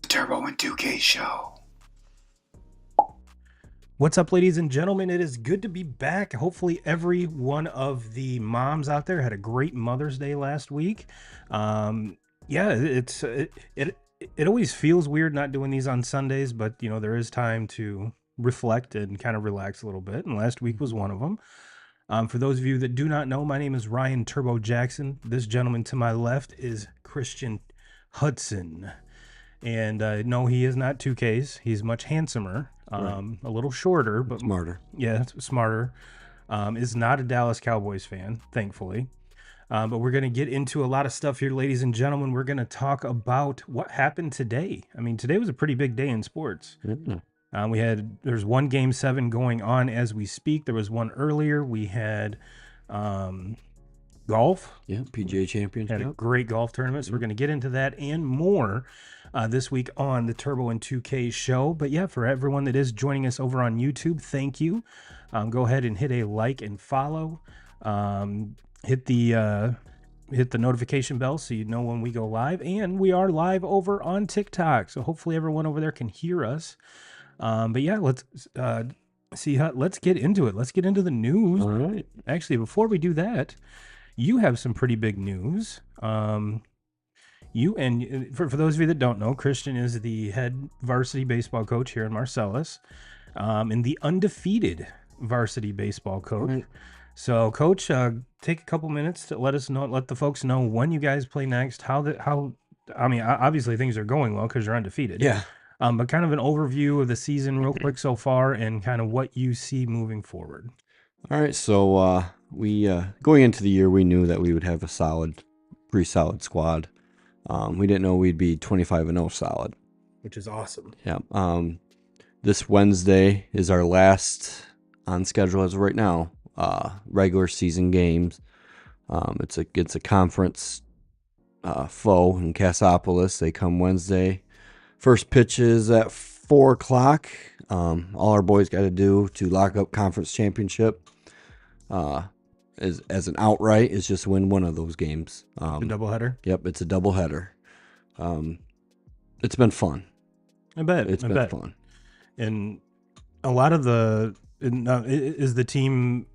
Turbo and 2K show. What's up, ladies and gentlemen? It is good to be back. Hopefully every one of the moms out there had a great Mother's Day last week. It always feels weird not doing these on Sundays, but you know, there is time to reflect and kind of relax a little bit, and last week was one of them. For those of you that do not know, my name is Ryan Turbo Jackson. This gentleman to my left is Christian Hudson. And no, he is not 2Ks. He's much handsomer, right. A little shorter, but smarter. Yeah, smarter. Is not a Dallas Cowboys fan, thankfully. But we're going to get into a lot of stuff here, ladies and gentlemen. We're going to talk about what happened today. I mean, today was a pretty big day in sports. Mm-hmm. There's one Game 7 going on as we speak. There was one earlier. We had golf. Yeah, PGA Championship. Had a great golf tournament. So we're going to get into that and more this week on the Turbo and 2K show. But yeah, for everyone that is joining us over on YouTube, thank you. Go ahead and hit a like and follow. Hit the notification bell so you know when we go live. And we are live over on TikTok. So hopefully everyone over there can hear us. But yeah, let's get into it. Let's get into the news. All right. Actually, before we do that, you have some pretty big news. For those of you that don't know, Christian is the head varsity baseball coach here in Marcellus, and the undefeated varsity baseball coach. Right. So, Coach, take a couple minutes to let us know, let the folks know when you guys play next. I mean, obviously things are going well because you're undefeated. Yeah. But kind of an overview of the season, real quick so far, and kind of what you see moving forward. All right. So we going into the year, we knew that we would have a pretty solid squad. We didn't know we'd be 25-0 solid, Which is awesome. Yeah. This Wednesday is our last on schedule as of right now. Regular season games. It's a conference foe in Cassopolis. They come Wednesday. First pitch is at 4:00. All our boys got to do to lock up conference championship as an outright is just win one of those games. The doubleheader? Yep, it's a doubleheader. It's been fun. I bet. It's been fun. And a lot of is the team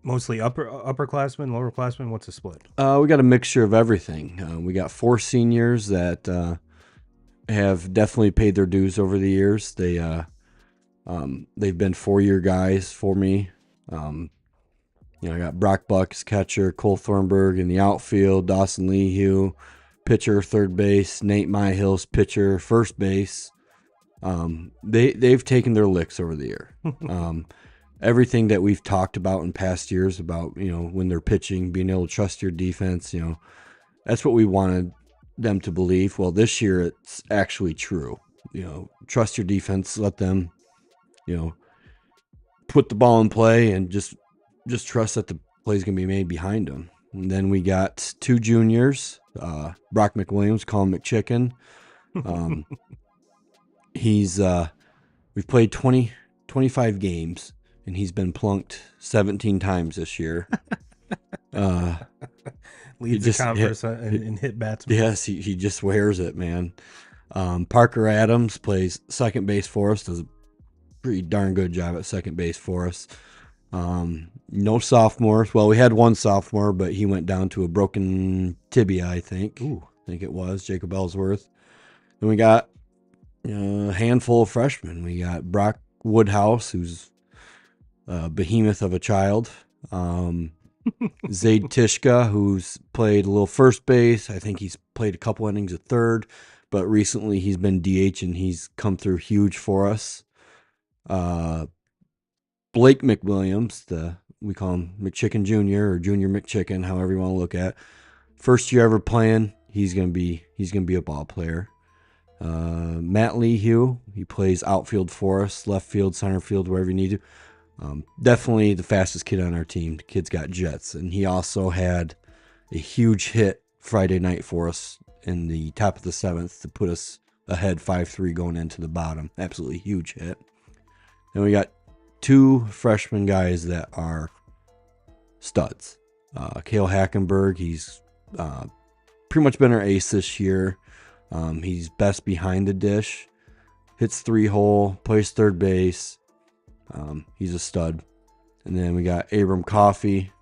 mostly upperclassmen, lowerclassmen? What's the split? We got a mixture of everything. We got 4 seniors that have definitely paid their dues over the years. They've been 4-year guys for me. I got Brock Bucks, catcher, Cole Thornburg in the outfield, Dawson Lehue, pitcher, third base, Nate Myhills, pitcher, first base. They've taken their licks over the year. Everything that we've talked about in past years about, when they're pitching, being able to trust your defense, that's what we wanted them to believe. Well, this year it's actually true. Trust your defense, let them, put the ball in play and just trust that the play's going to be made behind them. And then we got 2 juniors, Brock McWilliams, call him McChicken. We've played 25 games and he's been plunked 17 times this year. Leads the conference in hit batsmen. Yes, he just wears it, man. Parker Adams plays second base for us, does a pretty darn good job at second base for us. No sophomores. Well, we had one sophomore, but he went down to a broken tibia, I think. Ooh. I think it was Jacob Ellsworth. Then we got a handful of freshmen. We got Brock Woodhouse, who's a behemoth of a child. Zaid Tishka, who's played a little first base. I think he's played a couple innings at third, but recently he's been DH and he's come through huge for us. Blake McWilliams, we call him McChicken Jr. or Junior McChicken, however you want to look at. First year ever playing, he's gonna be a ball player. Matt Lehue, he plays outfield for us, left field, center field, wherever you need to. Definitely the fastest kid on our team. The kid's got jets, and he also had a huge hit Friday night for us in the top of the 7th to put us ahead 5-3 going into the bottom. Absolutely huge hit. Then we got 2 freshman guys that are studs. Cale Hackenberg, he's pretty much been our ace this year. He's best behind the dish, hits 3-hole, plays third base. He's a stud. And then we got Abram Coffey,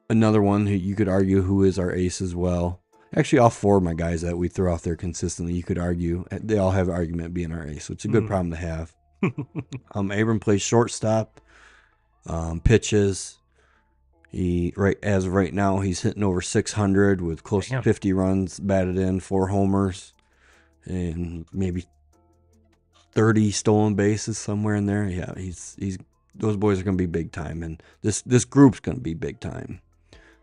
another one who you could argue who is our ace as well. Actually, all 4 of my guys that we throw out there consistently, you could argue they all have an argument being our ace, which is a good problem to have. Abram plays shortstop, pitches. As of right now, he's hitting over 600 with close to 50 runs batted in, 4 homers, and maybe 30 stolen bases somewhere in there. Yeah, he's those boys are going to be big time, and this group's going to be big time.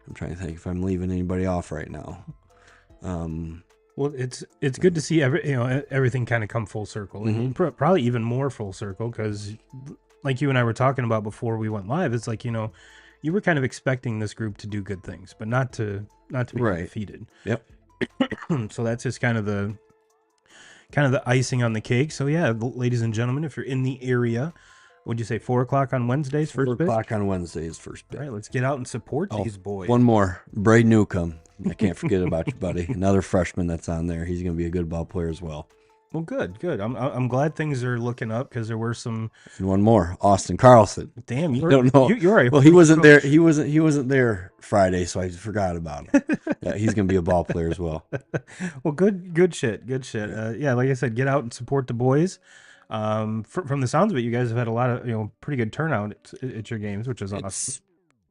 I'm trying to think if I'm leaving anybody off right now. Well, it's good to see everything kind of come full circle, and probably even more full circle because, like you and I were talking about before we went live, it's like you were kind of expecting this group to do good things, but not to be defeated. Yep. So that's just kind of the icing on the cake. So yeah, ladies and gentlemen, if you're in the area, would you say 4:00 on Wednesdays? 4:00 on Wednesdays, first pitch. All right, let's get out and support these boys. One more, Bray Newcomb. I can't forget about you, buddy. Another freshman that's on there. He's going to be a good ball player as well. Well, good. I'm glad things are looking up because there were some. And one more, Austin Carlson. Damn, you don't know. You're well, he wasn't there. He wasn't there Friday, so I forgot about him. Yeah, he's going to be a ball player as well. Well, good shit. Yeah, like I said, get out and support the boys. From the sounds of it, you guys have had a lot of pretty good turnout at your games, which is awesome.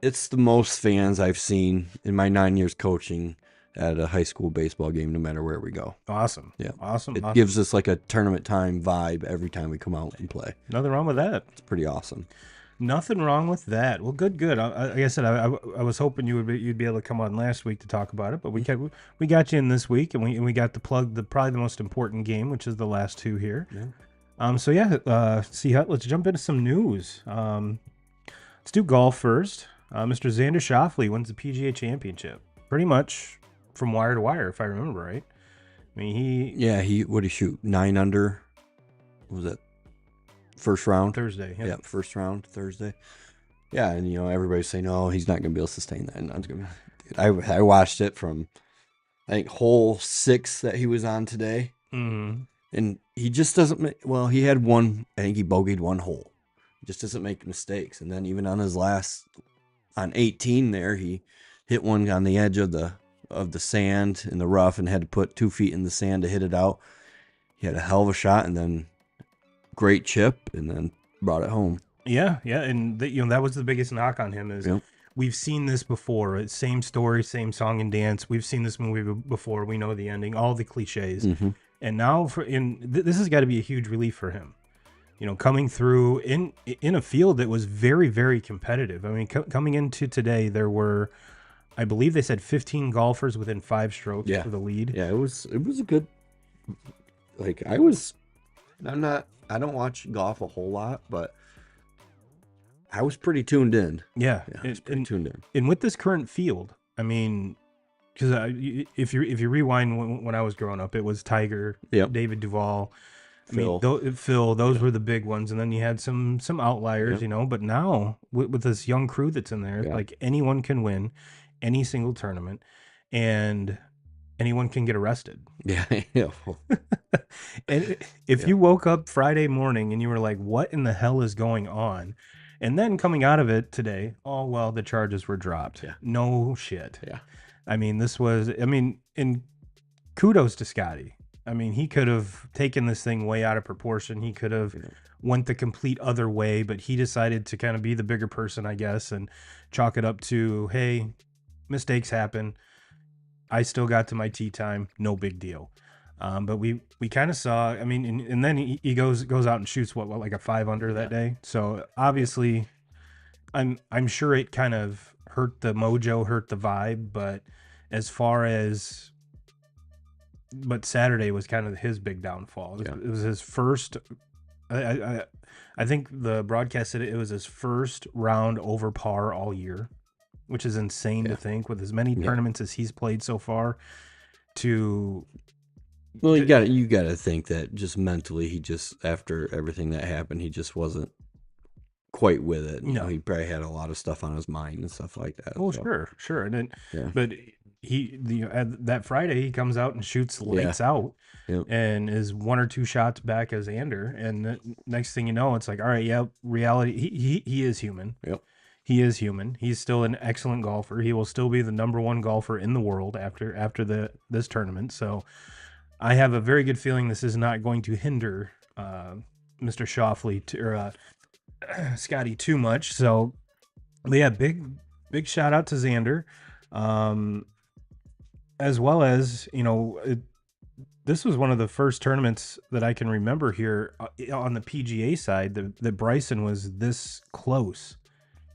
It's the most fans I've seen in my 9 years coaching at a high school baseball game, no matter where we go. Awesome. Yeah. Awesome. It awesome. gives us like a tournament time vibe every time we come out and play. Nothing wrong with that. It's pretty awesome. Nothing wrong with that. Well, good. Like I said, I was hoping you'd be able to come on last week to talk about it, but we got you in this week, and we got to plug probably the most important game, which is the last two here. Yeah. So yeah, let's jump into some news. Let's do golf first. Mr. Xander Schauffele wins the PGA Championship, pretty much from wire to wire, if I remember right. I mean, he what did he shoot? 9 under. What was that? First round? Thursday. Yeah, first round, Thursday. Yeah, and everybody's saying, "Oh, he's not going to be able to sustain that." I watched it from, I think, hole 6 that he was on today, Mm-hmm. and he just doesn't. He had one. I think he bogeyed one hole. He just doesn't make mistakes. And then even on his last, on 18 there, he hit one on the edge of the sand in the rough and had to put 2 feet in the sand to hit it out. He had a hell of a shot, and then great chip, and then brought it home. Yeah, and that was the biggest knock on him is we've seen this before. Same story, same song and dance. We've seen this movie before. We know the ending, all the cliches. Mm-hmm. And now this has got to be a huge relief for him. Coming through in a field that was very, very competitive. I mean, coming into today, there were, I believe they said 15 golfers within 5 strokes for the lead. Yeah, it was a good. Like I don't watch golf a whole lot, but I was pretty tuned in. Yeah, I was pretty tuned in. And with this current field, I mean, because if you rewind when I was growing up, it was Tiger, David Duval, Phil. Those were the big ones, and then you had some outliers, But now with this young crew that's in there, like anyone can win any single tournament, and anyone can get arrested. Yeah. And if you woke up Friday morning and you were like, what in the hell is going on? And then coming out of it today, the charges were dropped. Yeah. No shit. Yeah. I mean, and kudos to Scotty. I mean, he could have taken this thing way out of proportion. He could have went the complete other way, but he decided to kind of be the bigger person, I guess, and chalk it up to, hey, mistakes happen. I still got to my tee time. No big deal. But we kind of saw, I mean, and then he goes out and shoots like a 5 under that day. So obviously I'm sure it kind of hurt the mojo, hurt the vibe, but Saturday was kind of his big downfall. It was his first, I think the broadcast said it was his first round over par all year, which is insane to think with as many tournaments as he's played so far. Well, you got to think that just mentally, he just, after everything that happened, he just wasn't quite with it. He probably had a lot of stuff on his mind and stuff like that. Oh, so. Sure. And then, but that Friday he comes out and shoots lights out, and is 1 or 2 shots back as Xander. And the next thing you know, it's like, all right, reality. He is human. Yep. He is human. He's still an excellent golfer. He will still be the #1 golfer in the world after this tournament. So I have a very good feeling this is not going to hinder Mr. Schauffele or Scotty too much. So, but yeah, big shout out to Xander, as well as this was one of the first tournaments that I can remember here on the PGA side that Bryson was this close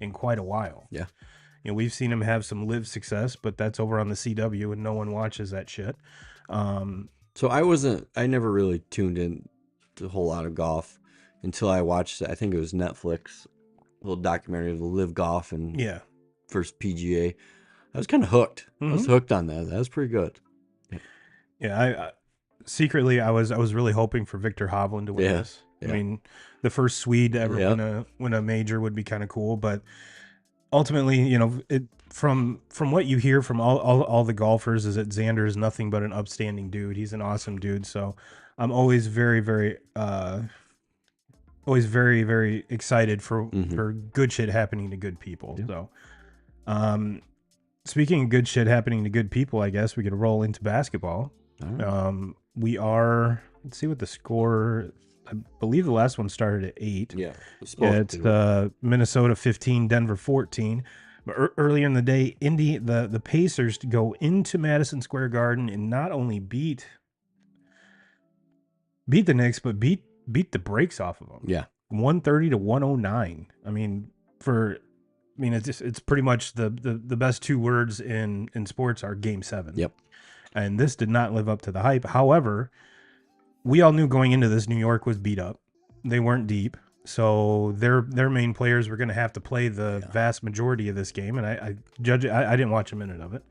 in quite a while. Yeah. We've seen him have some live success, but that's over on the CW and no one watches that shit. So I never really tuned in to a whole lot of golf until I watched, I think it was Netflix, a little documentary of the live golf and first PGA. I was kind of hooked. I was hooked on that. That was pretty good. Yeah. I secretly, I was really hoping for Victor Hovland to win this. I mean, the first Swede to ever win a major would be kind of cool, but ultimately, from what you hear from all the golfers is that Xander is nothing but an upstanding dude. He's an awesome dude. So I'm always very, very, very excited for good shit happening to good people. Yeah. So, speaking of good shit happening to good people, I guess we could roll into basketball. Right. Let's see what the score I believe the last one started at 8. Yeah. It's Minnesota 15, Denver 14. But earlier in the day, the Pacers to go into Madison Square Garden and not only beat the Knicks, but beat the brakes off of them. Yeah. 130 to 109. I mean, it's pretty much the best two words in sports are Game 7. Yep. And this did not live up to the hype. However, we all knew going into this, New York was beat up. They weren't deep. So their main players were going to have to play the vast majority of this game. And I didn't watch a minute of it.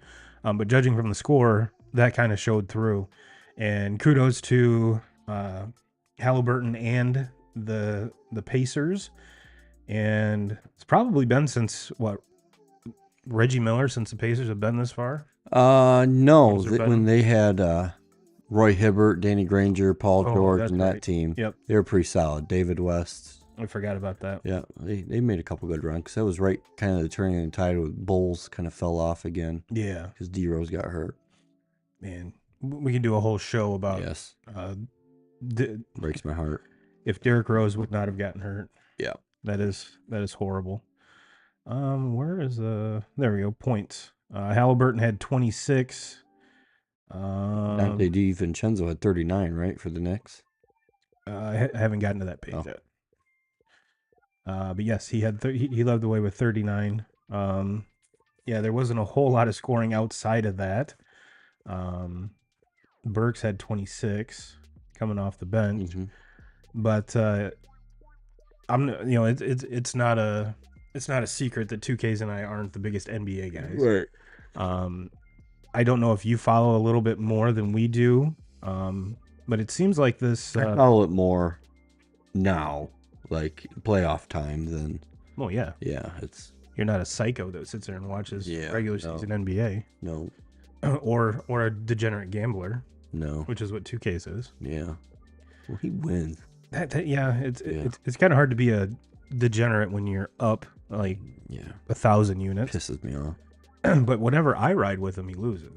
But judging from the score, that kind of showed through. And kudos to Halliburton and the Pacers. And it's probably been since Reggie Miller, since the Pacers have been this far? No, when they had Roy Hibbert, Danny Granger, Paul George, and that team. Yep. They were pretty solid. David West. I forgot about that. Yeah, they made a couple good runs. That was right kind of the turning of the tide with Bulls kind of fell off again. Yeah. Because D-Rose got hurt. Man, we can do a whole show about breaks my heart. If Derrick Rose would not have gotten hurt. Yeah. That is horrible. Where is there we go, points. Halliburton had 26. Dante DiVincenzo had 39, right, for the Knicks? I haven't gotten to that page yet. But yes, he had he led the way with 39. Yeah, there wasn't a whole lot of scoring outside of that. Burks had 26 coming off the bench. Mm-hmm. But it's not a secret that 2Ks and I aren't the biggest NBA guys. Right. I don't know if you follow a little bit more than we do, but it seems like this. I follow it more now, like playoff time, than. Oh yeah. Yeah, it's. You're not a psycho that sits there and watches regular season NBA. No. Or a degenerate gambler. No. Which is what 2Ks is. Yeah. Well, he wins. It's kind of hard to be a degenerate when you're up like 1,000 units. Pisses me off. But whenever I ride with him, he loses.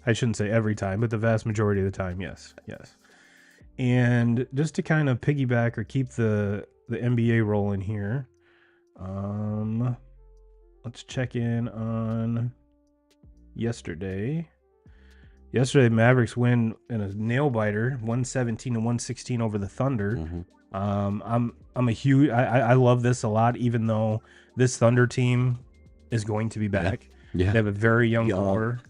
I shouldn't say every time, but the vast majority of the time, yes. And just to kind of piggyback or keep the NBA rolling here, let's check in on yesterday. Yesterday, Mavericks win in a nail biter, 117 to 116 over the Thunder. Mm-hmm. I'm a huge. I love this a lot, even though this Thunder team is going to be back. Yeah. They have a very young core.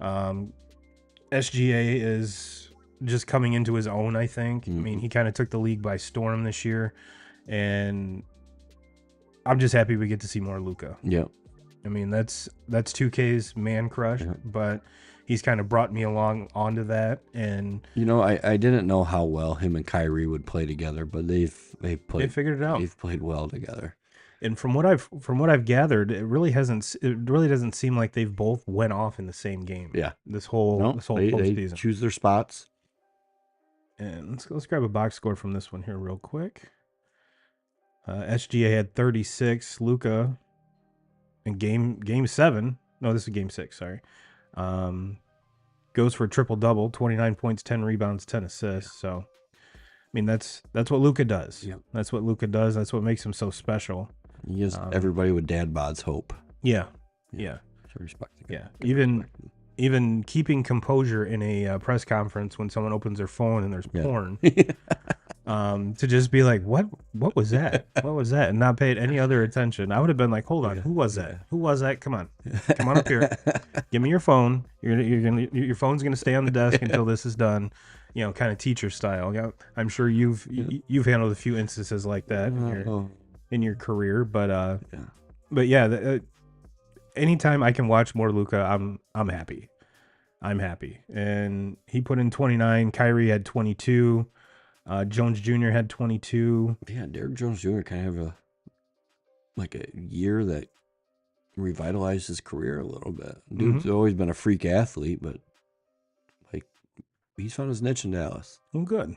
SGA is just coming into his own, I think. Mm-hmm. I mean, he kind of took the league by storm this year, and I'm just happy we get to see more Luka. Yeah. I mean, that's 2K's man crush, but he's kind of brought me along onto that. And I didn't know how well him and Kyrie would play together, but they figured it out. They've played well together. And from what I've gathered, it really doesn't seem like they've both went off in the same game. Yeah. This whole postseason. They choose their spots. And let's grab a box score from this one here real quick. SGA had 36. Luka in game 7. No, this is game 6. Sorry. Goes for a triple double, 29 points, 10 rebounds, 10 assists. So, I mean, that's what Luka does. Yep. That's what Luka does. That's what makes him so special. He gives everybody with dad bods hope. Yeah. So respect. Yeah. Even keeping composure in a press conference when someone opens their phone and there's porn. To just be like, what was that? What was that? And not pay it any other attention. I would have been like, hold on, who was that? Who was that? Come on up here. Give me your phone. Your phone's gonna stay on the desk until this is done. Kind of teacher style. Yeah, I'm sure you've handled a few instances like that in your career, but anytime I can watch more Luka, I'm happy. I'm happy. And he put in 29. Kyrie had 22. Jones Jr. had 22. Yeah, Derrick Jones Jr. kind of have a year that revitalized his career a little bit. Dude's always been a freak athlete, but he's found his niche in Dallas. Oh, good.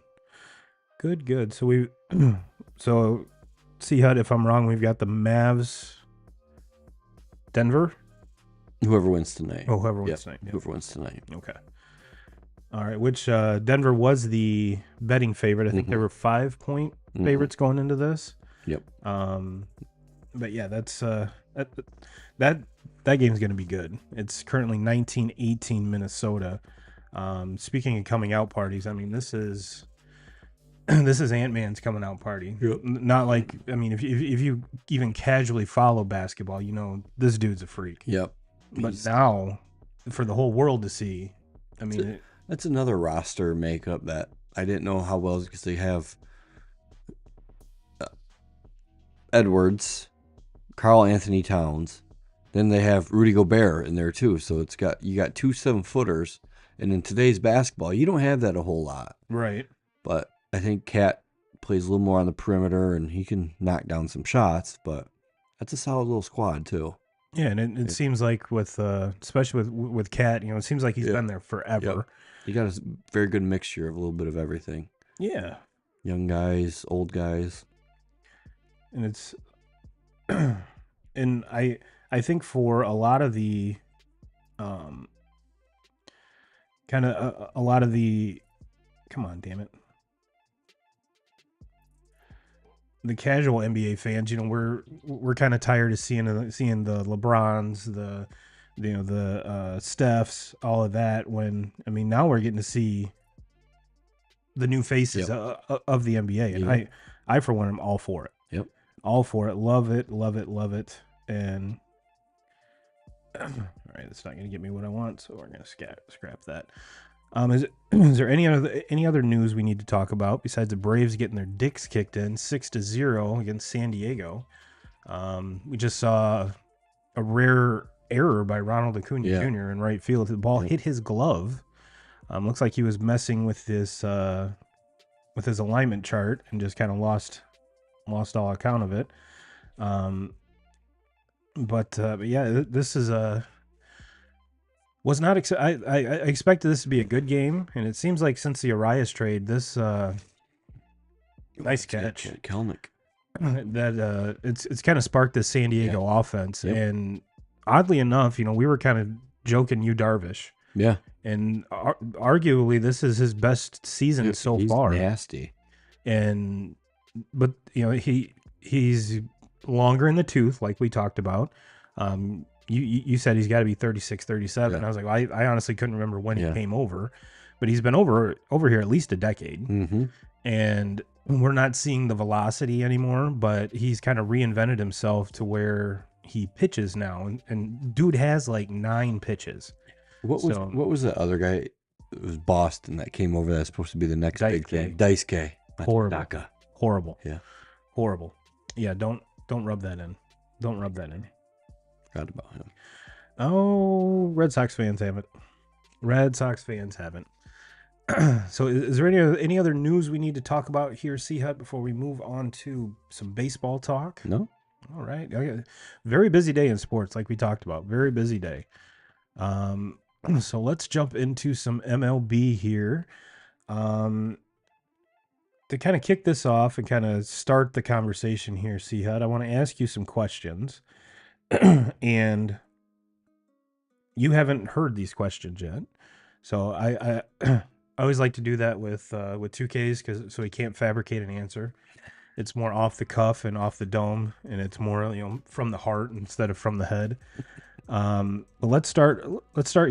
So see HUD, if I'm wrong, we've got the Mavs, Denver. Whoever wins tonight. Oh, whoever wins tonight. Yep. Whoever wins tonight. Okay. All right, which Denver was the betting favorite. I think there were 5-point favorites going into this. Yep. But yeah, that's that game's going to be good. It's currently 19-18 Minnesota. Speaking of coming out parties, I mean this is Ant-Man's coming out party. Yep. Not like, I mean, if you even casually follow basketball, you know this dude's a freak. Yep. But now, for the whole world to see, I mean, that's another roster makeup that I didn't know how well, because they have Edwards, Karl Anthony Towns, then they have Rudy Gobert in there too. So you got 2 7-footers, and in today's basketball, you don't have that a whole lot. right. But I think Cat plays a little more on the perimeter, and he can knock down some shots. But that's a solid little squad too. Yeah, and it seems like with especially with Cat, you know, it seems like he's been there forever. Yep. You got a very good mixture of a little bit of everything. Yeah, Young guys, old guys. and it's and I think for a lot of the kind of a lot of the, come on, damn it, the casual NBA fans, you know, we're kind of tired of seeing the LeBrons, the Stephs, all of that. When, I mean, now we're getting to see the new faces of the NBA, and I for one am all for it. Yep, all for it. Love it, love it, love it. And all right, that's not going to get me what I want, so we're going to scrap that. Is there any other news we need to talk about besides the Braves getting their dicks kicked in 6-0 against San Diego? We just saw a rare error by Ronald Acuna Jr. in right field. The ball hit his glove. Looks like he was messing with his alignment chart and just kind of lost all account of it. But yeah, this is was not I expected this to be a good game, and it seems like since the Arias trade, this nice catch, Kelnick, that it's kind of sparked this San Diego offense, and oddly enough, you know, we were kind of joking Yu Darvish, and arguably this is his best season so far. Nasty, but you know, he's longer in the tooth, like we talked about. You said he's got to be 36, 37. I was like, well, I honestly couldn't remember when he came over, but he's been over here at least a decade. And we're not seeing the velocity anymore, but he's kind of reinvented himself to where he pitches now. And dude has like 9 pitches. What was the other guy? It was Boston that came over. That's supposed to be the next big thing. Daisuke. Horrible. Yeah. Horrible. Yeah. Don't rub that in. Don't rub that in. Forgot about him. Oh, Red Sox fans haven't. So is there any other news we need to talk about here, C-Hut, before we move on to some baseball talk? No. All right. Very busy day in sports, like we talked about. Very busy day. So let's jump into some MLB here. To kind of kick this off and kind of start the conversation here, C-Hut, I want to ask you some questions. And you haven't heard these questions yet. So I always like to do that with 2Ks, so he can't fabricate an answer. It's more off the cuff and off the dome, and it's more, you know, from the heart instead of from the head. But let's start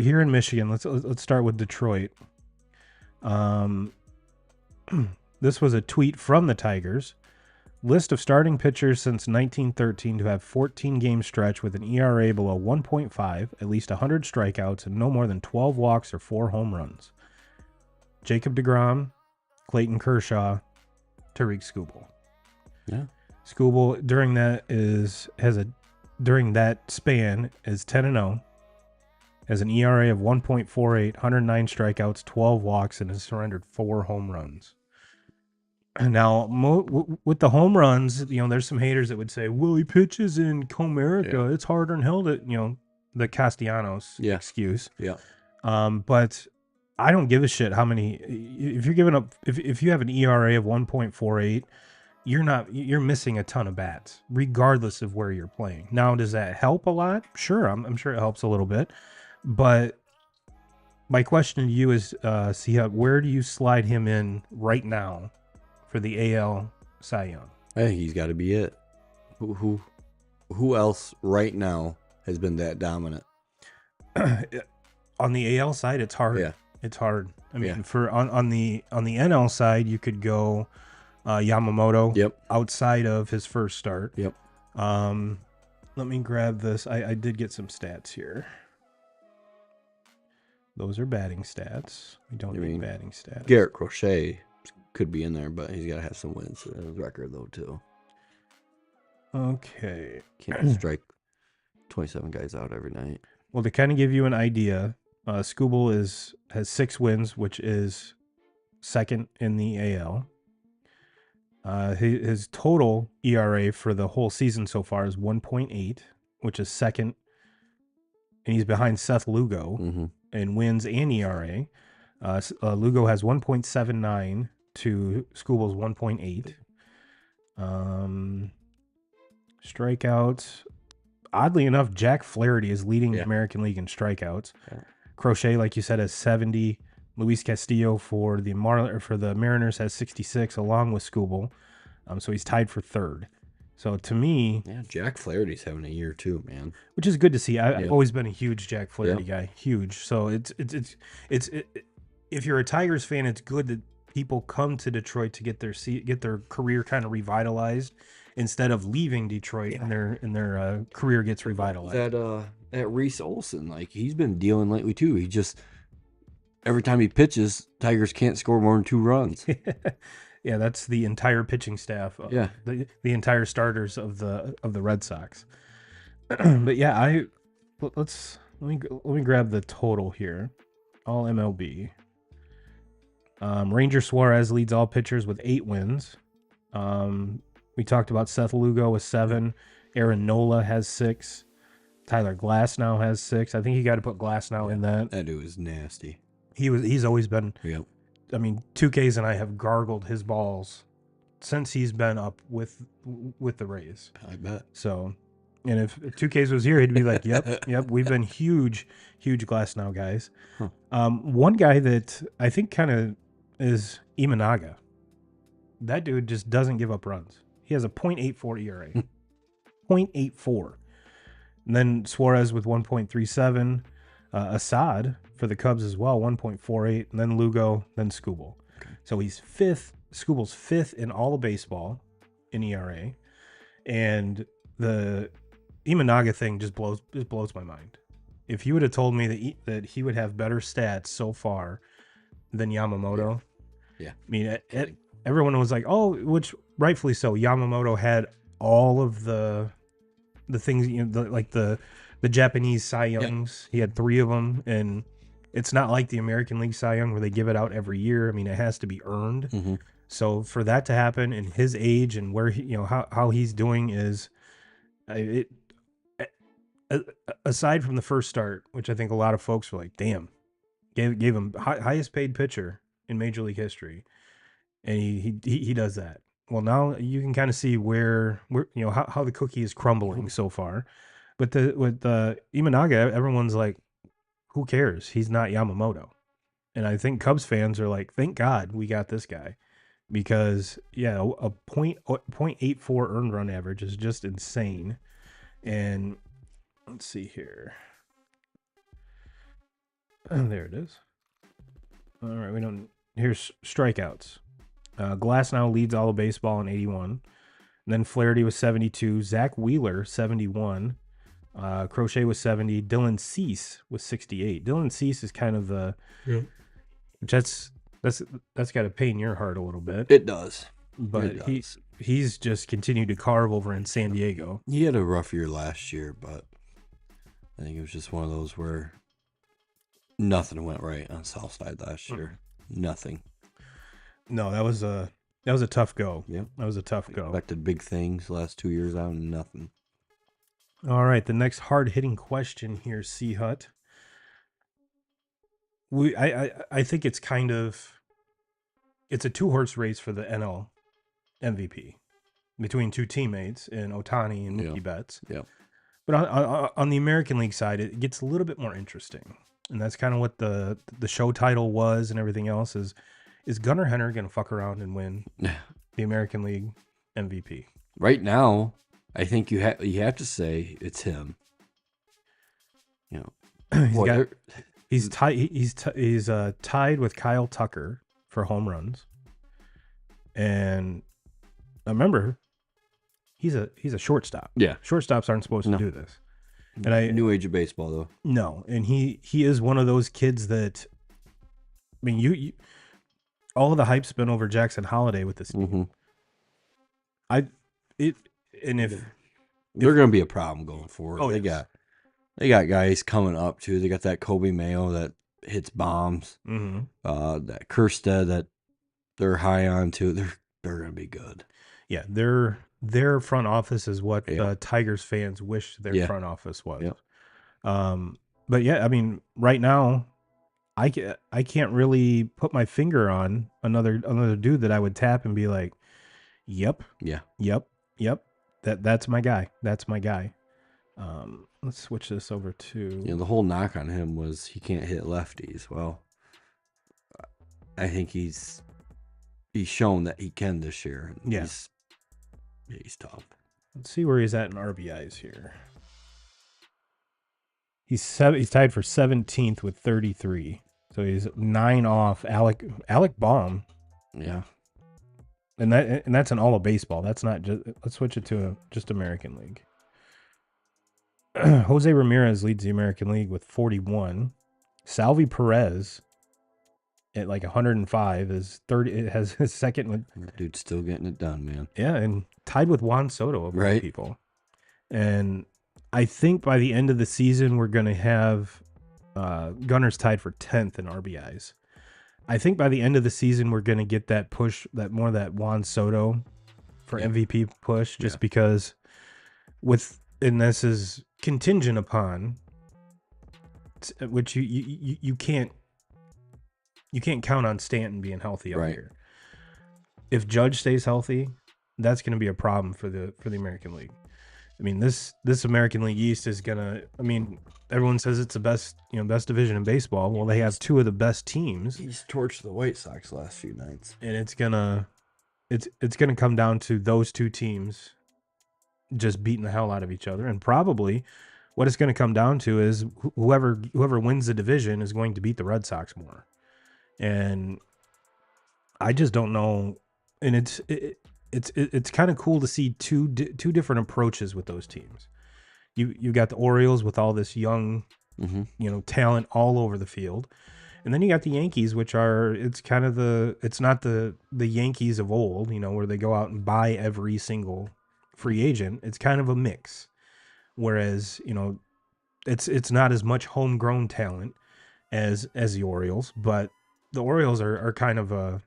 here in Michigan. Let's start with Detroit. This was a tweet from the Tigers. List of starting pitchers since 1913 to have 14-game stretch with an ERA below 1.5, at least 100 strikeouts, and no more than 12 walks or 4 home runs. Jacob deGrom, Clayton Kershaw, Tariq Skubal. Yeah. Skubal during that span is 10-0, has an ERA of 1.48, 109 strikeouts, 12 walks, and has surrendered 4 home runs. Now, with the home runs, you know, there's some haters that would say, well, he pitches in Comerica. Yeah. It's harder than hell to, you know, the Castellanos excuse. Yeah. But I don't give a shit how many, if you're giving up, if you have an ERA of 1.48, you're missing a ton of bats, regardless of where you're playing. Now, does that help a lot? Sure. I'm sure it helps a little bit, but My question to you is, where do you slide him in right now for the AL Cy Young? I think he's got to be it. Who else right now has been that dominant? On the AL side, it's hard. Yeah. It's hard. I mean, Yeah. for on the NL side, you could go Yamamoto. Yep. Outside of his first start. Yep. Let me grab this. I did get some stats here. Those are batting stats. We don't need batting stats. Garrett Crochet could be in there, but he's got to have some wins in his record, though, too. Okay. Can't strike 27 guys out every night. Well, to kind of give you an idea, Skubal has 6 wins, which is second in the AL. His total ERA for the whole season so far is 1.8, which is second. And he's behind Seth Lugo in wins and ERA. Lugo has 1.79 to Skubal's 1.8. Strikeouts. Oddly enough, Jack Flaherty is leading the American League in strikeouts. Yeah. Crochet, like you said, has 70. Luis Castillo for the Mariners has 66, along with Skubal. So he's tied for third. So to me, Jack Flaherty's having a year too, man. Which is good to see. I've always been a huge Jack Flaherty guy, huge. So it's if you're a Tigers fan, it's good that people come to Detroit to get their career kind of revitalized instead of leaving Detroit and their career gets revitalized. That Reese Olson, like he's been dealing lately too. He just every time he pitches, Tigers can't score more than 2 runs. Yeah, that's the entire pitching staff. The entire starters of the Red Sox. But yeah, let me grab the total here. All MLB. Ranger Suarez leads all pitchers with 8 wins. We talked about Seth Lugo with 7. Aaron Nola has 6. Tyler Glasnow has 6. I think you got to put Glasnow in that. That dude is nasty. He's always been. Yep. I mean, 2Ks and I have gargled his balls since he's been up with the Rays. I bet. So, and if 2Ks was here, he'd be like, yep, we've been huge Glasnow guys. Huh. One guy that I think kind of is Imanaga. That dude just doesn't give up runs. He has a .84 ERA. 0.84. And then Suarez with 1.37. Assad for the Cubs as well, 1.48, and then Lugo, then Skubal. Okay. So he's 5th. Skubal's 5th in all of baseball in ERA, and the Imanaga thing just blows my mind. If you would have told me that he would have better stats so far than Yamamoto, I mean, everyone was like, oh, which rightfully so. Yamamoto had all of the things, the Japanese Cy Youngs. He had 3 of them, and it's not like the American League Cy Young where they give it out every year. I mean, it has to be earned. Mm-hmm. So for that to happen in his age and where how he's doing is, aside from the first start, which I think a lot of folks were like, damn, gave him highest paid pitcher in Major League history, and he does that. Well, now you can kind of see where how the cookie is crumbling so far. But with Imanaga, everyone's like, who cares? He's not Yamamoto. And I think Cubs fans are like, thank God we got this guy. Because, a 0.84 earned run average is just insane. And let's see here. There it is. All right, here's strikeouts. Glasnow leads all of baseball in 81. And then Flaherty was 72. Zach Wheeler, 71. Crochet was 70. Dylan Cease was 68. Dylan Cease is kind of which that's got to pain your heart a little bit. It does. But he's just continued to carve over in San Diego. He had a rough year last year, but I think it was just one of those where nothing went right on Southside last year. Nothing. No, that was a tough go. Yeah, that was a tough go. Expected big things last 2 years out and nothing. All right, the next hard-hitting question here, C-Hut. I think it's a 2-horse race for the NL MVP between 2 teammates in Ohtani and Mookie Betts. Yeah. But on the American League side, it gets a little bit more interesting. and that's kind of what the show title was and everything else is Gunnar Henderson going to fuck around and win the American League MVP? Right now, I think you have to say it's him. You know, he's tied with Kyle Tucker for home runs, and remember, he's a shortstop. Yeah, shortstops aren't supposed to do this. And new age of baseball though. No, and he is one of those kids that, I mean, you all of the hype's been over Jackson Holiday with this team. If they're going to be a problem going forward. Oh, they got guys coming up too. They got that Kobe Mayo that hits bombs. That Kerstead that they're high on too. They're going to be good. Yeah, their front office is what Tigers fans wish their front office was. But yeah, I mean, right now, I can't really put my finger on another dude that I would tap and be like, yep, that's my guy. That's my guy. Let's switch this over to. The whole knock on him was he can't hit lefties. Well, I think he's shown that he can this year. Yeah. He's tough. Let's see where he's at in RBIs here. He's tied for 17th with 33. So he's 9 off Alec Baum. Yeah. And that's an all of baseball. That's not just. Let's switch it to just American League. Jose Ramirez leads the American League with 41. Salvi Perez at like 105 is 30. It has his second with. Dude's still getting it done, man. Yeah, and tied with Juan Soto of all people. And I think by the end of the season we're gonna have Gunnar's tied for 10th in RBIs. I think by the end of the season we're gonna get that push, that Juan Soto for MVP push, just because and this is contingent upon, which you can't count on Stanton being healthy up here. If Judge stays healthy, that's going to be a problem for the American League. I mean, this American League East is gonna. I mean, everyone says it's the best best division in baseball. Well, they have 2 of the best teams. He's torched the White Sox last few nights, and it's gonna come down to those 2 teams just beating the hell out of each other, and probably what it's going to come down to is whoever wins the division is going to beat the Red Sox more. And I just don't know. And it's kind of cool to see two different approaches with those teams. You got the Orioles with all this young, talent all over the field, and then you got the Yankees, which it's not the Yankees of old, where they go out and buy every single free agent. It's kind of a mix, whereas it's not as much homegrown talent as the Orioles, but the Orioles are kind of an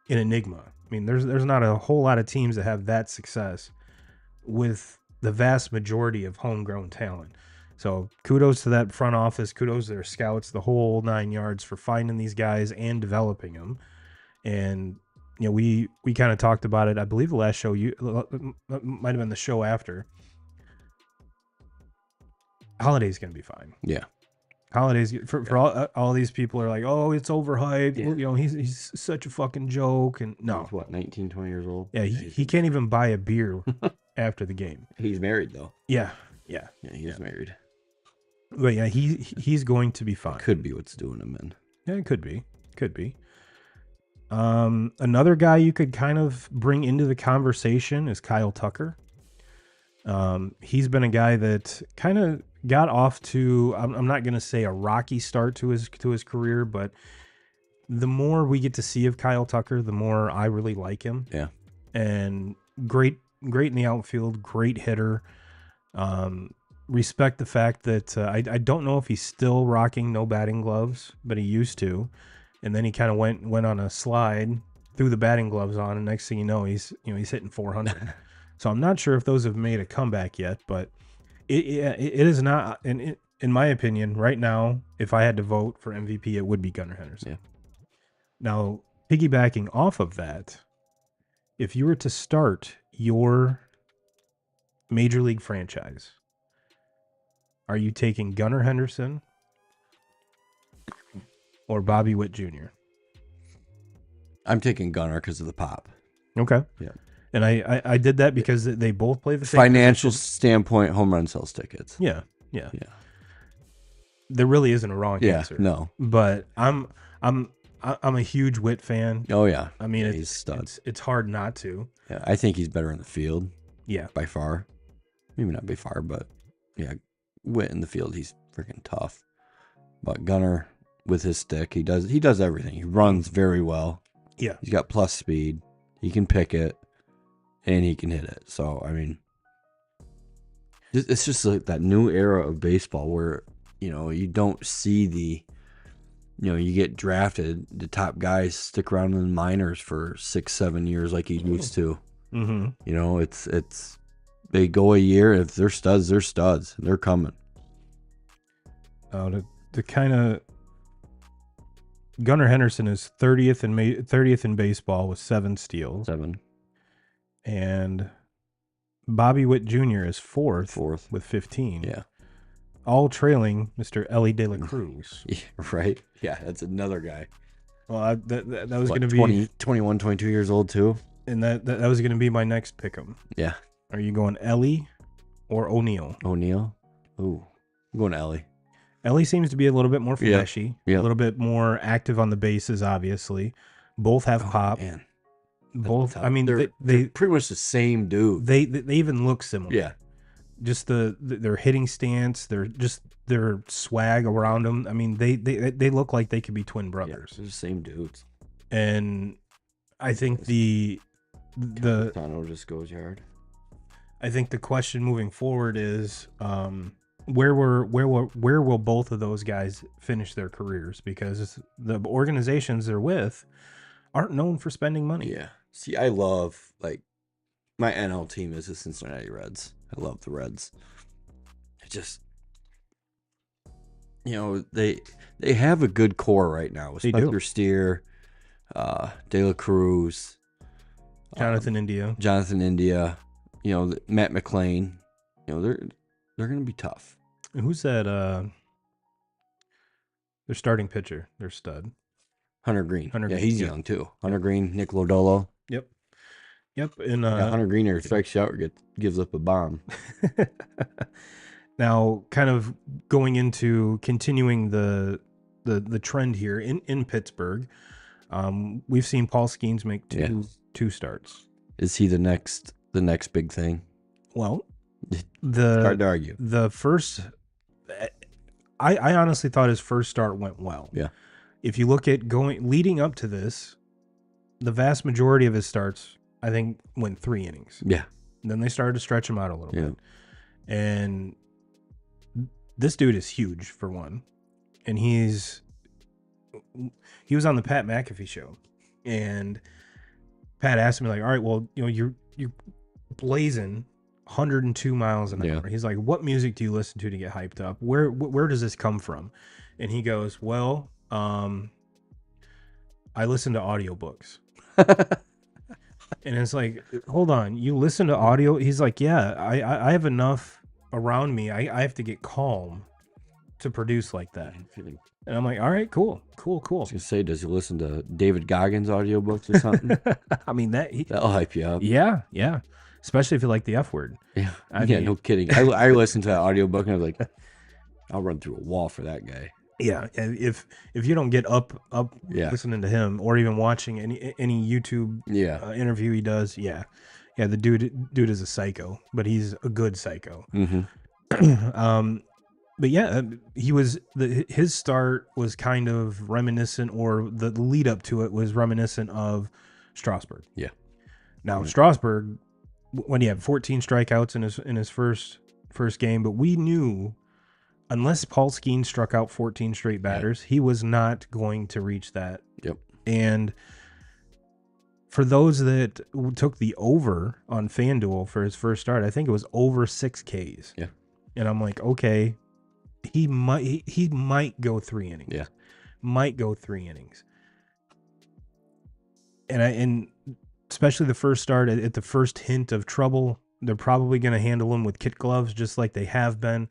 enigma. I mean, there's not a whole lot of teams that have that success with the vast majority of homegrown talent. So kudos to that front office, kudos to their scouts, the whole 9 yards for finding these guys and developing them. And we kind of talked about it. I believe the last show might have been the show after. Holiday's going to be fine. Yeah. Holiday's for all these people are like, oh, it's overhyped. Yeah. He's such a fucking joke. And no, he's what, 19, 20 years old? Yeah, he can't even buy a beer after the game. He's married though. Yeah, he's married. But yeah, he's going to be fine. Could be what's doing him in. Yeah, it could be. Another guy you could kind of bring into the conversation is Kyle Tucker. He's been a guy that kind of got off to, I'm not going to say a rocky start to his career, but the more we get to see of Kyle Tucker, the more I really like him. Yeah. And great in the outfield, great hitter. Respect the fact that I don't know if he's still rocking no batting gloves, but he used to. And then he kind of went on a slide, threw the batting gloves on, and next thing you know, he's hitting 400. So I'm not sure if those have made a comeback yet, but it is not. In my opinion, right now, if I had to vote for MVP, it would be Gunnar Henderson. Yeah. Now, piggybacking off of that, if you were to start your major league franchise, are you taking Gunnar Henderson or Bobby Witt Jr.? I'm taking Gunnar because of the pop. Okay. Yeah. And I did that because they both play the same Financial position. standpoint, home run sells tickets. Yeah. There really isn't a wrong answer. No. But I'm a huge Witt fan. Oh yeah. I mean, he's a stud. It's hard not to. Yeah, I think he's better in the field. Yeah. By far. Maybe not by far, but yeah, Witt in the field, he's freaking tough. But Gunnar with his stick, he does everything. He runs very well. Yeah. He's got plus speed. He can pick it, and he can hit it. So I mean, it's just like that new era of baseball where you don't see you get drafted, the top guys stick around in the minors for 6-7 years like he used to. Mm-hmm. It's they go a year. If they're studs, they're studs. They're coming. To kind of Gunnar Henderson is 30th in baseball with 7 steals. 7. And Bobby Witt Jr. is fourth with 15. Yeah. All trailing Mr. Ellie De La Cruz. Yeah, right? Yeah, that's another guy. Well, that was going to be 21, 22 years old too. And that was going to be my next pick'em. Yeah. Are you going Ellie or O'Neill? O'Neill? Ooh. I'm going Ellie. Ellie seems to be a little bit more flashy, Yeah. a little bit more active on the bases, obviously. Both have pop. Man. Both, I mean, they're pretty much the same dude. They even look similar. Yeah. Just their hitting stance, their swag around them. I mean, they look like they could be twin brothers. Yeah, they're the same dudes. And I think the Tano just goes yard. I think the question moving forward is where will both of those guys finish their careers, because the organizations they're with aren't known for spending money. Yeah. See, I love, like, my NL team is the Cincinnati Reds. I love the Reds. It just, they have a good core right now with Spencer Steer, De La Cruz, Jonathan India, Matt McClain. They're going to be tough. And who's that? Their starting pitcher, their stud. Hunter Green. He's young too. Hunter Green, Nick Lodolo. Yep. And Hunter Green either strikes you out or gives up a bomb. Now, kind of going into continuing the trend here in Pittsburgh, we've seen Paul Skeens make two starts. Is he the next big thing? Well, hard to argue. The first, I honestly thought his first start went well. Yeah. If you look at leading up to this, the vast majority of his starts, I think, went 3 innings. Yeah. And then they started to stretch him out a little bit. And this dude is huge, for one. And he was on the Pat McAfee show. And Pat asked me, like, all right, well, you're blazing 102 miles an hour. He's like, what music do you listen to get hyped up? Where does this come from? And he goes, well, I listen to audiobooks. And it's like, hold on, you listen to audio? He's like, yeah, I have enough around me. I have to get calm to produce like that. And I'm like, all right, cool. I was going to say, does he listen to David Goggins audiobooks or something? I mean, that'll hype you up. Yeah. Especially if you like the F word. Yeah. No kidding. I listened to that audiobook and I was like, I'll run through a wall for that guy. Yeah, if you don't get up listening to him or even watching any YouTube interview he does, the dude is a psycho, but he's a good psycho. Mm-hmm. But yeah, his start was kind of reminiscent, or the lead up to it was reminiscent of Strasburg. Yeah. Now Strasburg, when he had 14 strikeouts in his first game, but we knew, unless Paul Skeens struck out 14 straight batters, he was not going to reach that. Yep. And for those that took the over on FanDuel for his first start, I think it was over 6 Ks. Yeah. And I'm like, okay, he might go 3 innings. Yeah. Might go 3 innings. And especially the first start, at the first hint of trouble, they're probably going to handle him with kid gloves, just like they have been.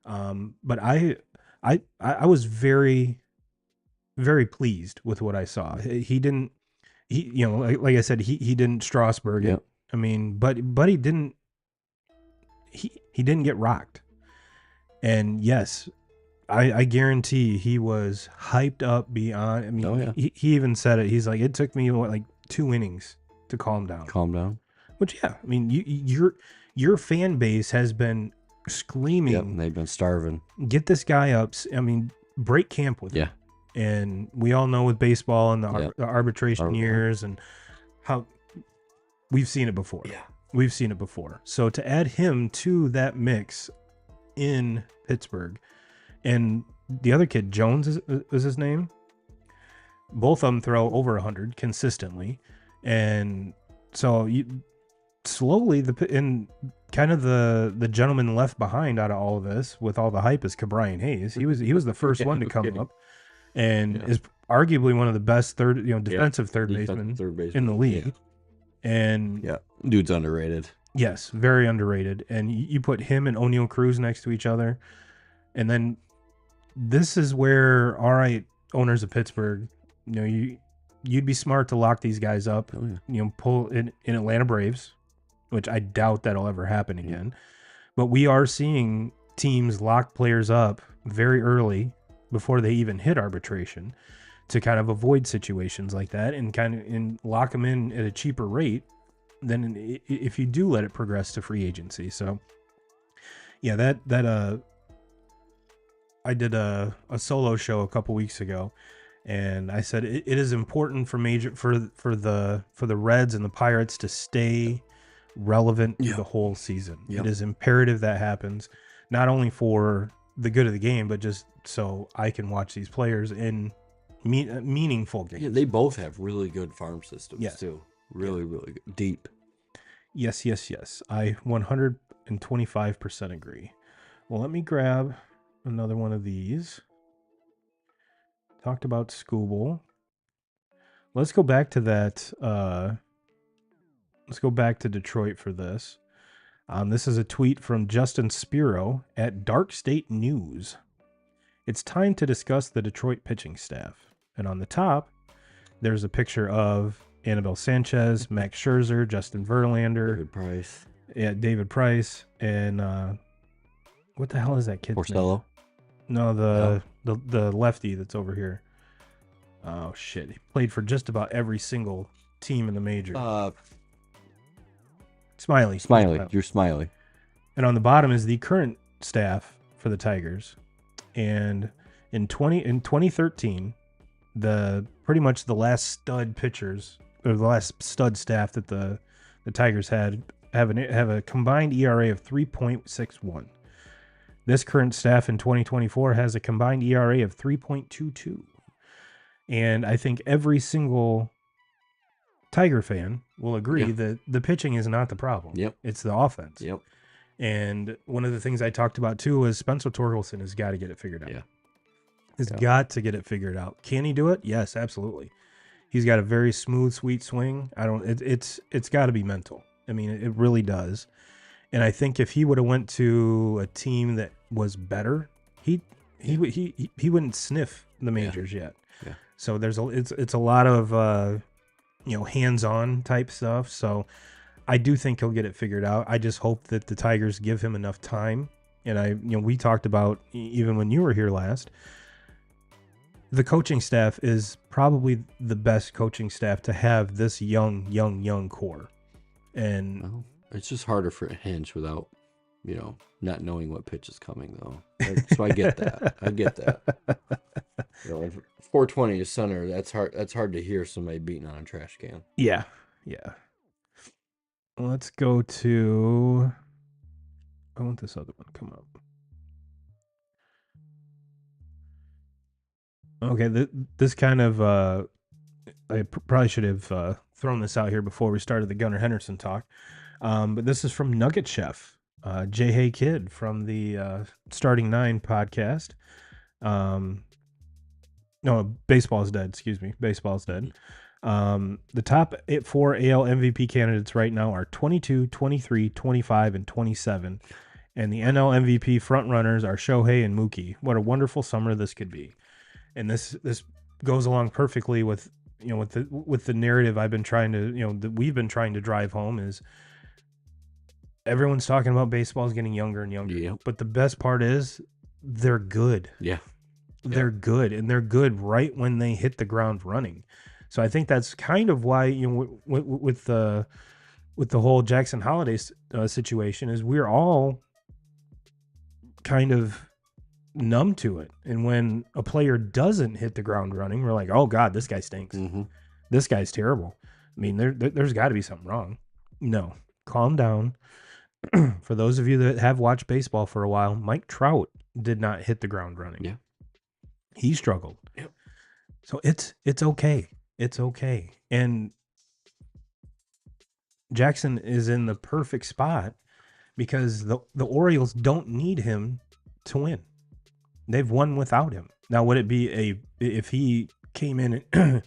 But I was very, very pleased with what I saw. He didn't, like I said, he didn't Strasburg it. Yep. I mean, but he didn't, he didn't get rocked. And yes, I guarantee he was hyped up beyond. I mean, he even said it. He's like, it took me like 2 innings to calm down. Calm down. Which, yeah, I mean, your fan base has been screaming. Yep, they've been starving. Get this guy up. I mean, break camp with him. And we all know with baseball and the arbitration years and how we've seen it before. Yeah. We've seen it before. So to add him to that mix in Pittsburgh, and the other kid, Jones is his name. Both of them throw over 100 consistently. And so you slowly, the gentleman left behind out of all of this with all the hype is Ke'Bryan Hayes. He was the first one to come up, and is arguably one of the best defensive third basemen in the league. And dude's underrated. Yes, very underrated. And you put him and O'Neal Cruz next to each other, and then this is where, all right, owners of Pittsburgh, you'd be smart to lock these guys up. Pull in Atlanta Braves, which I doubt that'll ever happen again. But we are seeing teams lock players up very early before they even hit arbitration to kind of avoid situations like that and lock them in at a cheaper rate than if you do let it progress to free agency. So yeah, that I did a solo show a couple weeks ago, and I said it is important for the Reds and the Pirates to stay relevant the whole season. It is imperative that happens, not only for the good of the game, but just so I can watch these players in meaningful games. Yeah, they both have really good farm systems too. Really good. Deep. Yes. I 125% agree. Well, let me grab another one of these. Talked about Scooble. Let's go back to that. Let's go back to Detroit for this. This is a tweet from Justin Spiro at Dark State News. It's time to discuss the Detroit pitching staff. And on the top, there's a picture of Anibal Sanchez, Max Scherzer, Justin Verlander, David Price. Yeah, David Price, and what the hell is that kid's Porcello? name? No, the lefty that's over here. Oh shit! He played for just about every single team in the major. Smiley. You're Smiley. And on the bottom is the current staff for the Tigers. And in 2013, pretty much the last stud pitchers, or the last stud staff that the Tigers had have a combined ERA of 3.61. This current staff in 2024 has a combined ERA of 3.22. And I think every single Tiger fan will agree that the pitching is not the problem. Yep. It's the offense. Yep. And one of the things I talked about too is Spencer Torkelson has got to get it figured out. Yeah. He's got to get it figured out. Can he do it? Yes, absolutely. He's got a very smooth, sweet swing. It's got to be mental. I mean, it really does. And I think if he would have went to a team that was better, he wouldn't sniff the majors yet. Yeah. So it's a lot of hands-on type stuff. So I do think he'll get it figured out. I just hope that the Tigers give him enough time. And we talked about, even when you were here last, the coaching staff is probably the best coaching staff to have this young core. And it's just harder for a Hinch without, not knowing what pitch is coming, though. So I get that. 420 to center, that's hard to hear somebody beating on a trash can. Yeah. Let's go to... I want this other one to come up. Okay, this kind of... I probably should have thrown this out here before we started the Gunnar Henderson talk. But this is from Nugget Chef, J. Hay Kid from the Starting Nine podcast. No, Baseball's Dead. Excuse me. Baseball's Dead. The top 4 AL MVP candidates right now are 22, 23, 25, and 27. And the NL MVP frontrunners are Shohei and Mookie. What a wonderful summer this could be. And this goes along perfectly with with the narrative I've been trying to that we've been trying to drive home is everyone's talking about baseball is getting younger and younger. Yep. But the best part is they're good. Yeah. They're good, and they're good right when they hit the ground running. So I think that's kind of why with the whole Jackson Holiday situation is we're all kind of numb to it. And when a player doesn't hit the ground running, we're like, oh God, this guy stinks. Mm-hmm. This guy's terrible. I mean, there's got to be something wrong. No, calm down. For those of you that have watched baseball for a while, Mike Trout did not hit the ground running. Yeah. He struggled. Yep. So it's okay. It's okay. And Jackson is in the perfect spot because the Orioles don't need him to win. They've won without him. Now, would it be if he came in and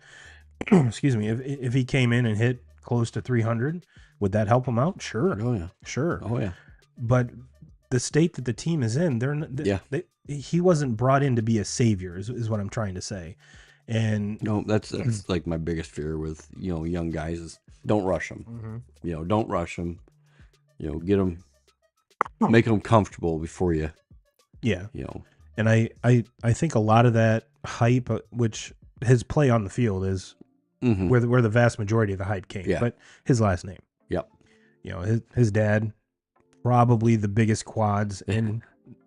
excuse me, if he came in and hit close to 300, would that help him out? Sure. Oh yeah. Sure. Oh yeah. But the state that the team is in, he wasn't brought in to be a savior is what I'm trying to say. And no, that's like my biggest fear with young guys is don't rush them. Mm-hmm. Don't rush them. Get them, make them comfortable before you. Yeah. And I think a lot of that hype, which his play on the field is where the vast majority of the hype came. Yeah. But his last name. Yep. His dad, probably the biggest quads in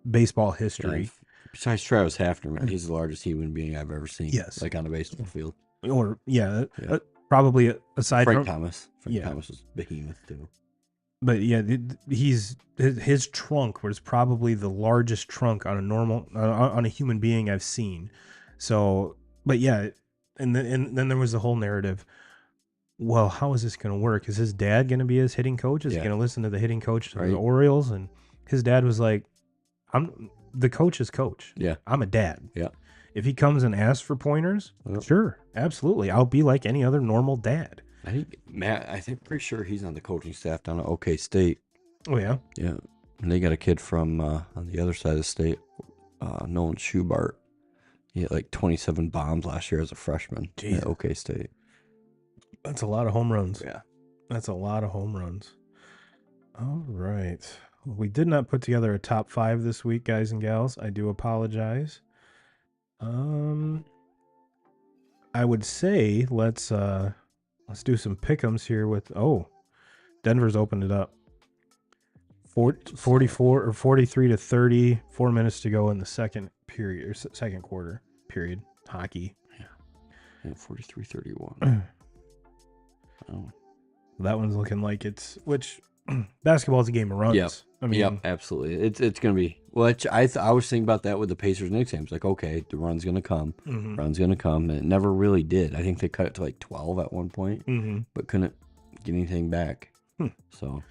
baseball history. Yeah. Besides Travis Hafner, man, he's the largest human being I've ever seen. Yes. Like on a baseball field. Or probably aside Frank from Thomas. Frank Thomas was behemoth too. But yeah, his trunk was probably the largest trunk on a normal on a human being I've seen. So, but yeah, and then there was the whole narrative. Well, how is this going to work? Is his dad going to be his hitting coach? Is he going to listen to the hitting coach of the Orioles? And his dad was like, "I'm the coach's coach. Yeah, I'm a dad. Yeah, if he comes and asks for pointers, sure, absolutely, I'll be like any other normal dad." I think Matt. Pretty sure he's on the coaching staff down at OK State. Oh yeah, yeah. And they got a kid from on the other side of the state, Nolan Schubart. He had like 27 bombs last year as a freshman at OK State. That's a lot of home runs. Yeah, that's a lot of home runs. All right, we did not put together a top 5 this week, guys and gals. I do apologize. I would say let's do some pick'ems here with Denver's opened it up. 44 or 43 to 30, 4 minutes to go in the second period or second quarter period. Hockey. Yeah, 43-31. Oh. That one's looking like which basketball is a game of runs. Yep. I mean, absolutely. It's going to be. Well, I was thinking about that with the Pacers Knicks games. Like, okay, the run's going to come. Mm-hmm. Run's going to come. And it never really did. I think they cut it to like 12 at one point, but couldn't get anything back. So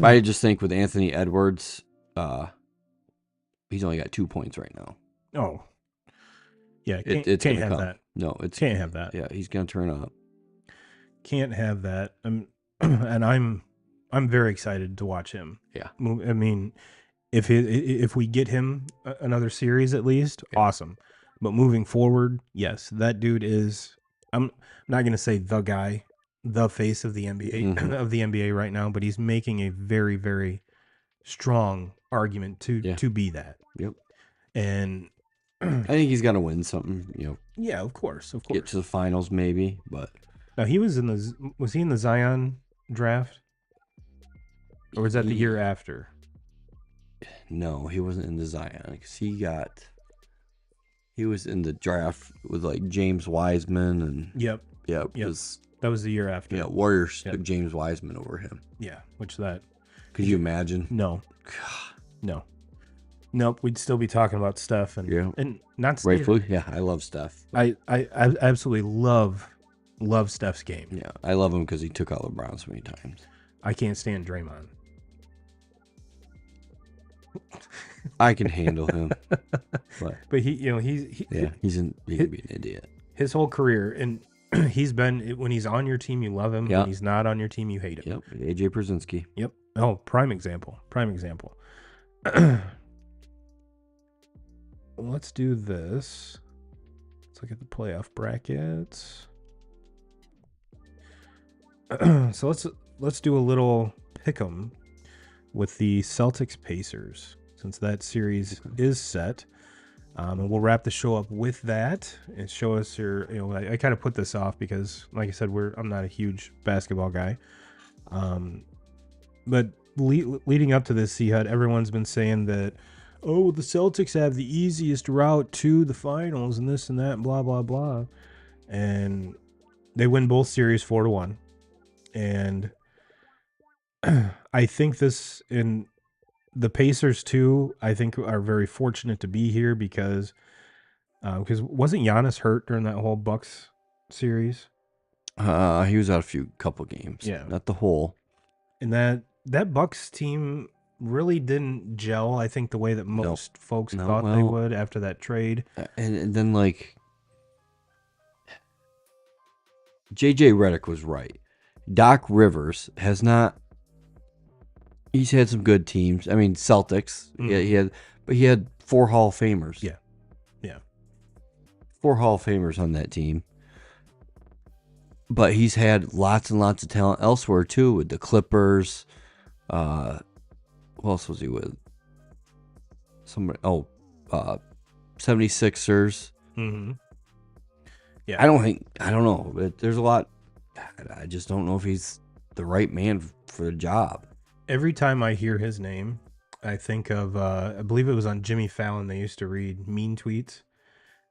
I just think with Anthony Edwards, he's only got 2 points right now. Oh, yeah. It's can't gonna have come. that. No, Can't have that. Yeah, he's going to turn up. Can't have that. And I'm very excited to watch him. Yeah. I mean, if we get him another series at least, awesome. But moving forward, yes, that dude is. I'm not going to say the guy, the face of the NBA of the NBA right now, but he's making a very, very strong argument to be that. Yep. And I think he's got to win something. Yeah, of course. Get to the finals maybe, but. Now was he in the Zion draft? Or was that the year after? No, he wasn't in the Zion because he was in the draft with like James Wiseman and Yep. That was the year after. Yeah, Warriors took James Wiseman over him. Yeah, could you imagine? No. No. Nope, we'd still be talking about Steph and not Steph. Rightfully, yeah, I love Steph. I absolutely love Steph's game. Yeah, I love him because he took out LeBron so many times. I can't stand Draymond. I can handle him, but he can be an idiot. His whole career, and he's been when he's on your team, you love him. When he's not on your team, you hate him. Yep, AJ Przinsky. Yep. Oh, prime example. Let's do this. look at the playoff brackets. So let's do a little pick'em with the Celtics Pacers, since that series is set. And we'll wrap the show up with that and show us your, I kind of put this off because, like I said, I'm not a huge basketball guy. But leading up to this, C-Hut, everyone's been saying that, oh, the Celtics have the easiest route to the finals and this and that and blah, blah, blah. And they win both series 4-1. And I think the Pacers too, I think are very fortunate to be here because wasn't Giannis hurt during that whole Bucks series? He was out a couple games. Yeah. Not the whole. And that Bucks team really didn't gel, I think, the way that most folks thought they would after that trade. And then, like, JJ Redick was right. Doc Rivers has not. He's had some good teams. I mean, Celtics. Mm-hmm. He had 4 Hall of Famers. Yeah. 4 Hall of Famers on that team. But he's had lots and lots of talent elsewhere too, with the Clippers. Who else was he with? 76ers. Mm-hmm. Yeah. I don't know. But there's a lot. I just don't know if he's the right man for the job. Every time I hear his name, I think of, I believe it was on Jimmy Fallon, they used to read mean tweets.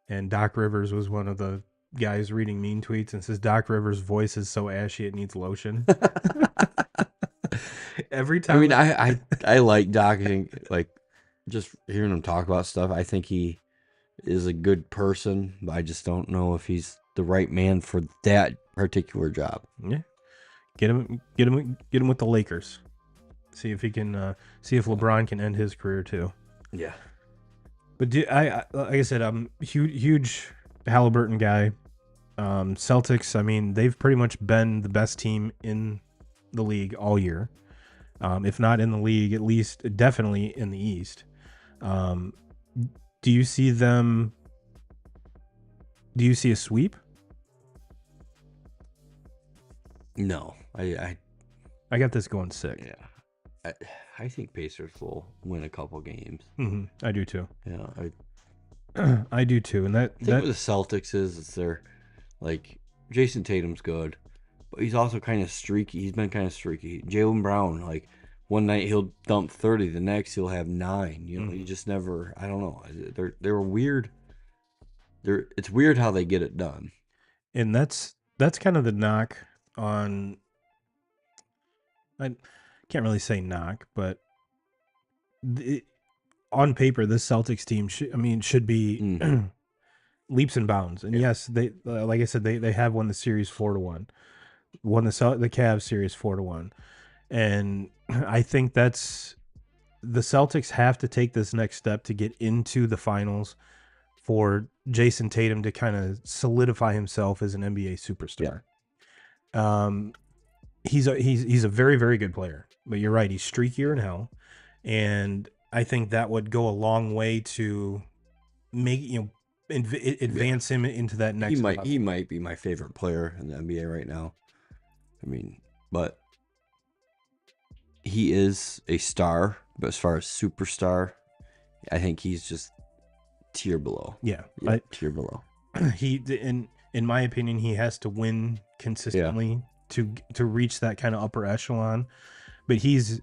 And Doc Rivers was one of the guys reading mean tweets and says, Doc Rivers' voice is so ashy it needs lotion. Every time. I mean, I like Doc. I think, like, just hearing him talk about stuff, I think he is a good person, but I just don't know if he's the right man for that particular job. Yeah. Get him with the Lakers. See if he can. See if LeBron can end his career too. Yeah. But like I said, I'm huge Halliburton guy. Celtics. I mean, they've pretty much been the best team in the league all year. If not in the league, at least definitely in the East. Do you see them? Do you see a sweep? No, I got this going 6. Yeah. I think Pacers will win a couple games. Mm-hmm. I do too. Yeah, I do too. And that with the Celtics is they're like Jason Tatum's good, but he's also kind of streaky. He's been kind of streaky. Jaylen Brown, like one night he'll dump 30, the next he'll have 9. You know, you just never. I don't know. They're weird. It's weird how they get it done. And that's kind of the knock on. I can't really say knock, but on paper, this Celtics team should be leaps and bounds. And yes, they like I said, they have won the series 4-1, won the Cavs series 4-1, and I think that's the Celtics have to take this next step to get into the finals for Jason Tatum to kind of solidify himself as an NBA superstar. Yeah. He's a very, very good player, but you're right. He's streakier than hell. And I think that would go a long way to make, advance him into that next level. He might be my favorite player in the NBA right now. I mean, but he is a star, but as far as superstar, I think he's just tier below. Yeah, tier below. In my opinion, he has to win consistently to reach that kind of upper echelon. But he's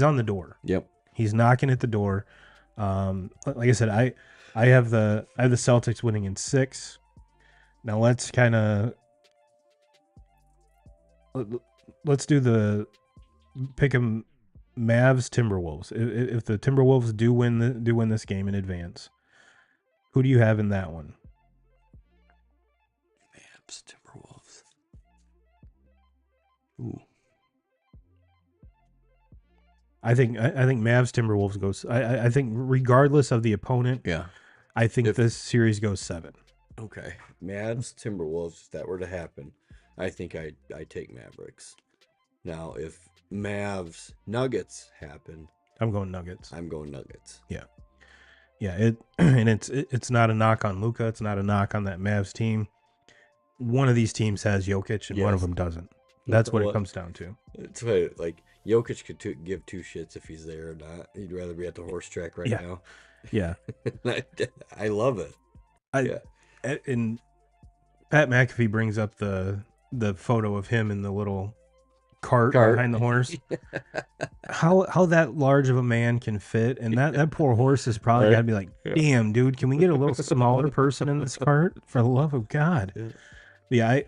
on the door. Yep. He's knocking at the door. Like I said, I have the Celtics winning in 6. Now let's do the pick 'em Mavs Timberwolves. If the Timberwolves do win this game in advance, who do you have in that one? Mavs Timberwolves. Ooh. I think Mavs Timberwolves goes. I think regardless of the opponent, I think this series goes 7. Okay, Mavs Timberwolves. If that were to happen, I think I take Mavericks. Now, if Mavs Nuggets happen, I'm going Nuggets. I'm going Nuggets. Yeah. Yeah, it's not a knock on Luka. It's not a knock on that Mavs team. One of these teams has Jokic, and one of Yes. them doesn't. That's what Well, it comes down to. It's what, like Jokic could give two shits if he's there or not. He'd rather be at the horse track right now. Yeah. I love it. And Pat McAfee brings up the photo of him in the little cart behind the horse. How that large of a man can fit, and that poor horse is probably got to be like, damn, dude, can we get a little smaller person in this cart for the love of God? Yeah,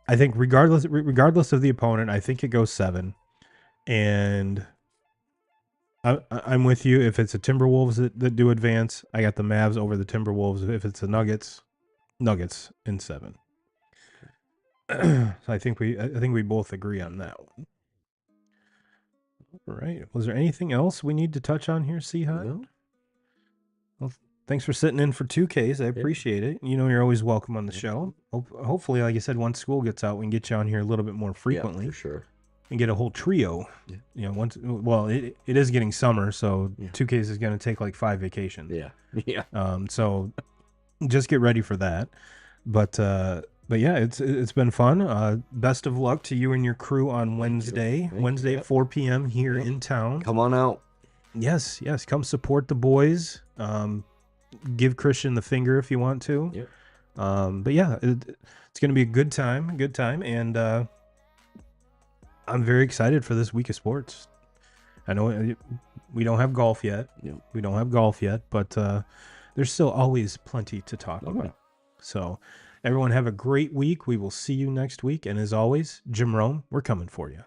I think regardless of the opponent, I think it goes 7, and I'm with you. If it's the Timberwolves that do advance, I got the Mavs over the Timberwolves. If it's the Nuggets in 7. So I think we both agree on that one. All right. Was there anything else we need to touch on here, C-Hut? No. Well, thanks for sitting in for 2Ks. I appreciate it. You know, you're always welcome on the show. Hopefully, like I said, once school gets out, we can get you on here a little bit more frequently. Yeah, for sure. And get a whole trio. Yeah. You know, it is getting summer, so 2Ks is going to take like 5 vacations. Yeah. So just get ready for that. But yeah, it's been fun. Best of luck to you and your crew on Wednesday. Wednesday at 4 p.m. here in town. Come on out. Yes. Come support the boys. Give Christian the finger if you want to. Yep. But yeah, it's going to be a good time. And I'm very excited for this week of sports. I know we don't have golf yet. But there's still always plenty to talk about. So everyone have a great week. We will see you next week. And as always, Jim Rome, we're coming for you.